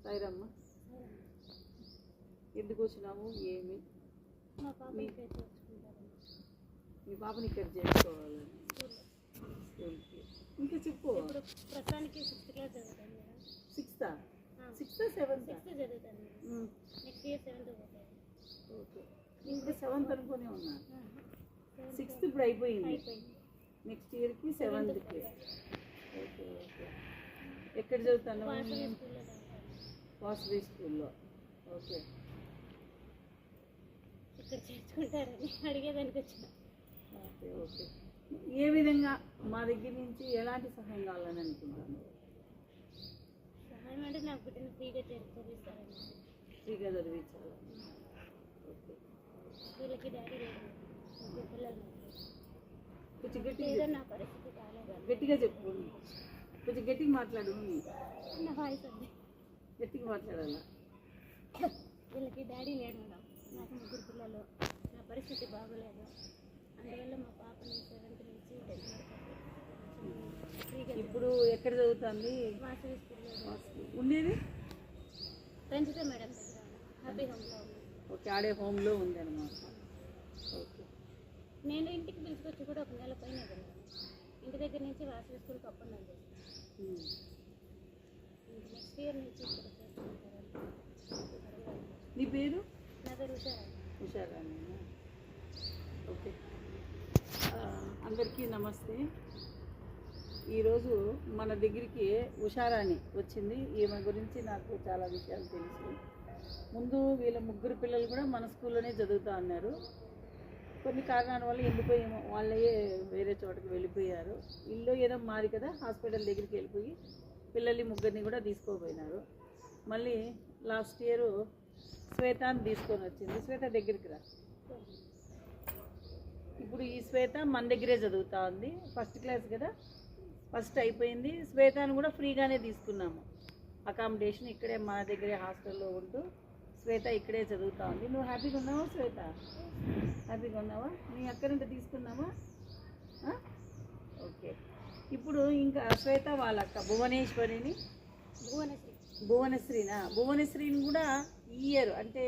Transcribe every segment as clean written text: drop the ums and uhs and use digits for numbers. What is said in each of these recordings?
సాయిరమ్మ, ఎందుకు వచ్చినాము? ఏమి మీ పాపని ఇక్కడ చేసుకోవాలని ఇంకా చెప్పు. ప్రస్తుతానికి 6th క్లాస్ చదువుతాను మేడం. 6th 7th చదువుతాను. నెక్స్ట్ ఇయర్ 7th పోతాను. ఓకే, ఇంకా 7th అనుకునే ఉన్నా. 6th ఇప్పుడు అయిపోయింది, నెక్స్ట్ ఇయర్కి 7th. Okay okay. ఎక్కడ చదువుతాను? వాసవి స్కూల్లో. ఓకే, ఇక్కడ చేర్చుకుంటారని అడిగేదానికి వచ్చిన. Okay okay. ఏ విధంగా మా దగ్గర నుంచి ఎలాంటి సహాయం కావాలని అనుకుంటాను? సహాయం అంటే నాకు బిడ్డను ఫ్రీగా చదివిస్తారండి. ఫ్రీగా చదివించాలి. ఓకే. వీళ్ళకి డాడీ లేదు, పిల్లలు కొంచెం గట్టిగా, నా పరిస్థితి కాలేదు. గట్టిగా చెప్పు, కొంచెం గట్టిగా మాట్లాడు. నా వాయిస్ అండి, గట్టిగా మాట్లాడాలా? వీళ్ళకి డాడీ లేడు మేడం, నాకు 3 పిల్లలు, నా పరిస్థితి బాగోలేదు. అందువల్ల మా పాపని 7th నుంచి 10th వరకు ఫ్రీగా. ఇప్పుడు ఎక్కడ చదువుతుంది? వాసవి స్కూల్లో ఉండేది ఫ్రెండ్స్తో మేడం దగ్గర హ్యాపీ హోమ్లో ఉంది. ఓకే, ఆడే హోమ్లో ఉంది అనమాట. ఓకే. నేను ఇంటికి పిలుచుకొచ్చి కూడా 1 నెల పైన కదా, ఇంటి దగ్గర నుంచి వాసవి స్కూల్కి అప్పుడు నేను నెక్స్ట్ ఇయర్ నుంచి ఇక్కడ చేర్చుకుంటారు. నీ పేరు? నా పేరు ఉషారాణి. ఓకే, అందరికీ నమస్తే. ఈరోజు మన దగ్గరికి ఉషారాణి వచ్చింది. ఈమె గురించి నాకు చాలా విషయాలు తెలుసు. ముందు వీళ్ళ 3 పిల్లలు కూడా మన స్కూల్లోనే చదువుతూ ఉన్నారు. కొన్ని కారణాల వల్ల వెళ్ళిపోయాము, వాళ్ళే వేరే చోటకి వెళ్ళిపోయారు. ఇల్లు ఏదో మారి కదా, హాస్పిటల్ దగ్గరికి వెళ్ళిపోయి పిల్లల్ని 3 కూడా తీసుకోపోయినారు. మళ్ళీ లాస్ట్ ఇయర్ శ్వేతాన్ని తీసుకొని వచ్చింది. శ్వేత దగ్గరికి రా. ఇప్పుడు ఈ శ్వేత మన దగ్గరే చదువుతూ ఉంది. 1st క్లాస్ కదా, ఫస్ట్ అయిపోయింది. శ్వేతను కూడా ఫ్రీగానే తీసుకున్నాము. అకామిడేషన్ ఇక్కడే మన దగ్గరే హాస్టల్లో ఉంటూ శ్వేత ఇక్కడే చదువుతూ ఉంది. నువ్వు హ్యాపీగా ఉన్నావా శ్వేత? హ్యాపీగా ఉన్నావా? నీ అక్కడంటే తీసుకున్నావా? ఓకే. ఇప్పుడు ఇంకా శ్వేత వాళ్ళ అక్క భువనేశ్వరిని, భువనశ్రీని కూడా ఈ ఇయర్ అంటే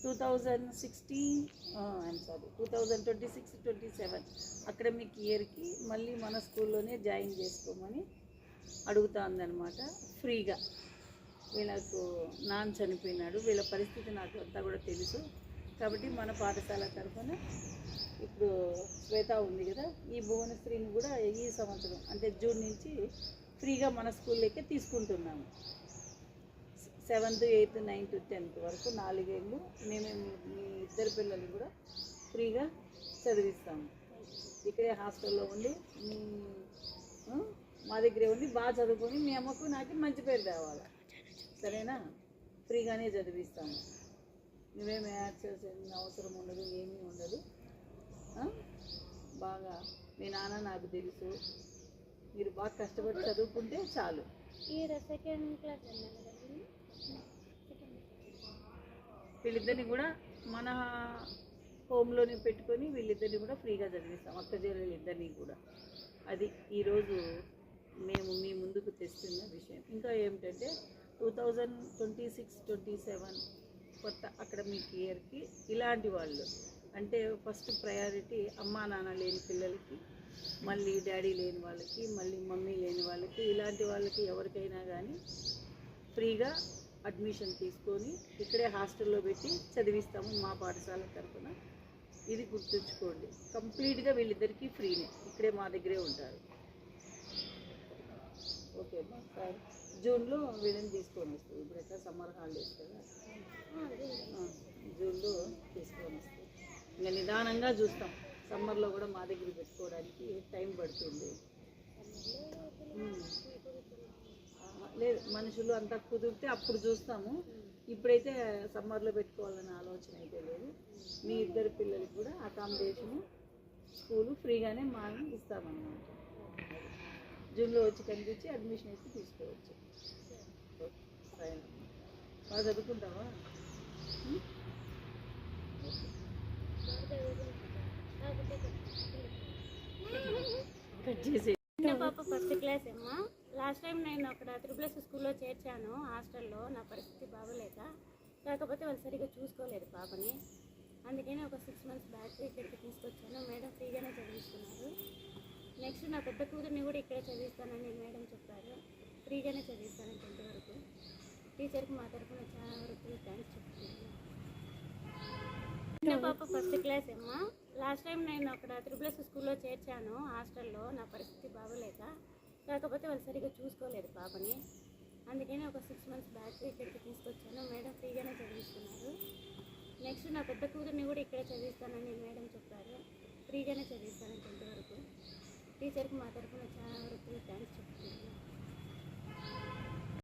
2026-27 అకాడమిక్ ఇయర్కి మళ్ళీ మన స్కూల్లోనే జాయిన్ చేసుకోమని అడుగుతుందన్నమాట ఫ్రీగా. వీళ్ళకు నాన్న చనిపోయినాడు, వీళ్ళ పరిస్థితి నాకు అంతా కూడా తెలుసు. కాబట్టి మన పాఠశాల తరఫున ఇప్పుడు శ్వేత ఉంది కదా, ఈ భువనశ్రీని కూడా ఈ సంవత్సరం అంటే జూన్ నుంచి ఫ్రీగా మన స్కూల్లోకే తీసుకుంటున్నాము. 7th 8th 9th 10th వరకు 4 ఏళ్ళు మేమే మీ 2 పిల్లలు కూడా ఫ్రీగా చదివిస్తాము. ఇక్కడే హాస్టల్లో ఉండి మా దగ్గరే ఉండి బాగా చదువుకొని మీ అమ్మకు నాకు మంచి పేరు తేవాలి, సరేనా? ఫ్రీగానే చదివిస్తాము. నువ్వేమి యాక్సెస్ అవసరం ఉండదు, ఏమీ ఉండదు. బాగా మీ నాన్న నాకు తెలుసు, మీరు బాగా కష్టపడి చదువుకుంటే చాలు. సెకండ్ క్లాస్ వీళ్ళిద్దరిని కూడా మన హోమ్లోనే పెట్టుకొని వీళ్ళిద్దరిని కూడా ఫ్రీగా చదివిస్తాం, అక్క చెల్లెలు ఇద్దరిని కూడా. అది ఈరోజు మేము మీ ముందుకు తెస్తున్న విషయం. ఇంకా ఏమిటంటే 2026-27 కొత్త అకాడమిక్ ఇయర్కి ఇలాంటి వాళ్ళు అంటే ఫస్ట్ ప్రయారిటీ అమ్మా నాన్న లేని పిల్లలకి, మళ్ళీ డాడీ లేని వాళ్ళకి, మళ్ళీ మమ్మీ లేని వాళ్ళకి, ఇలాంటి వాళ్ళకి ఎవరికైనా కానీ ఫ్రీగా అడ్మిషన్ తీసుకొని ఇక్కడే హాస్టల్లో పెట్టి చదివిస్తాము మా పాఠశాల తరఫున. ఇది గుర్తుంచుకోండి, కంప్లీట్గా వీళ్ళిద్దరికీ ఫ్రీనే, ఇక్కడే మా దగ్గరే ఉంటారు. ఓకే అమ్మా, సార్ జూన్లో వీళ్ళని తీసుకొని వస్తుంది. ఇప్పుడు ఎట్లా సమ్మర్ హాలిడేస్ కదా, జూన్లో తీసుకొని వస్తుంది. ఇంకా నిదానంగా చూస్తాం, సమ్మర్లో కూడా మా దగ్గర పెట్టుకోవడానికి టైం పడుతుంది. లేదు, మనుషులు అంతా కుదిరితే అప్పుడు చూస్తాము. ఇప్పుడైతే సమ్మర్లో పెట్టుకోవాలనే ఆలోచన అయితే లేదు. మీ 2 పిల్లలకి కూడా అకామిడేషను స్కూలు ఫ్రీగానే మనం ఇస్తామన్నమాట. జూన్లో వచ్చి కనిపించి అడ్మిషన్ అయితే తీసుకోవచ్చు. ఫైన్. బాగా చదువుకుంటావా? కట్ చేసి చిన్న పాప ఫస్ట్ క్లాస్ అమ్మా. లాస్ట్ టైం నేను అక్కడ త్రిపుల్ఎస్ స్కూల్లో చేర్చాను హాస్టల్లో, నా పరిస్థితి బాగోలేక. కాకపోతే వాళ్ళు సరిగ్గా చూసుకోలేదు పాపని. అందుకని ఒక 6 months బ్యాక్ ఇక్కడికి తీసుకొచ్చాను. మేడం ఫ్రీగానే చదివిస్తున్నారు. నెక్స్ట్ నా పెద్ద కూతుర్ని కూడా ఇక్కడే చదివిస్తానని మేడం చెప్పారు. ఫ్రీగానే చదివిస్తాను 10th వరకు. టీచర్కి మా తరఫున చాలా వరకు థ్యాంక్స్ చెప్తున్నాను. చిన్న పాప ఫస్ట్ క్లాస్ అమ్మా. లాస్ట్ టైం నేను అక్కడ త్రిపుల్ఎస్ స్కూల్లో చేర్చాను హాస్టల్లో, నా పరిస్థితి బాగోలేక. కాకపోతే వాళ్ళు సరిగ్గా చూసుకోలేదు పాపని. అందుకని ఒక 6 months బ్యాక్ ఇక్కడికి తీసుకొచ్చాను. మేడం ఫ్రీగానే చదివిస్తున్నారు. నెక్స్ట్ నా పెద్ద కూతుర్ని కూడా ఇక్కడే చదివిస్తానని మేడం చెప్పారు. ఫ్రీగానే చదివిస్తాను 10th వరకు. టీచర్కి మా తరఫున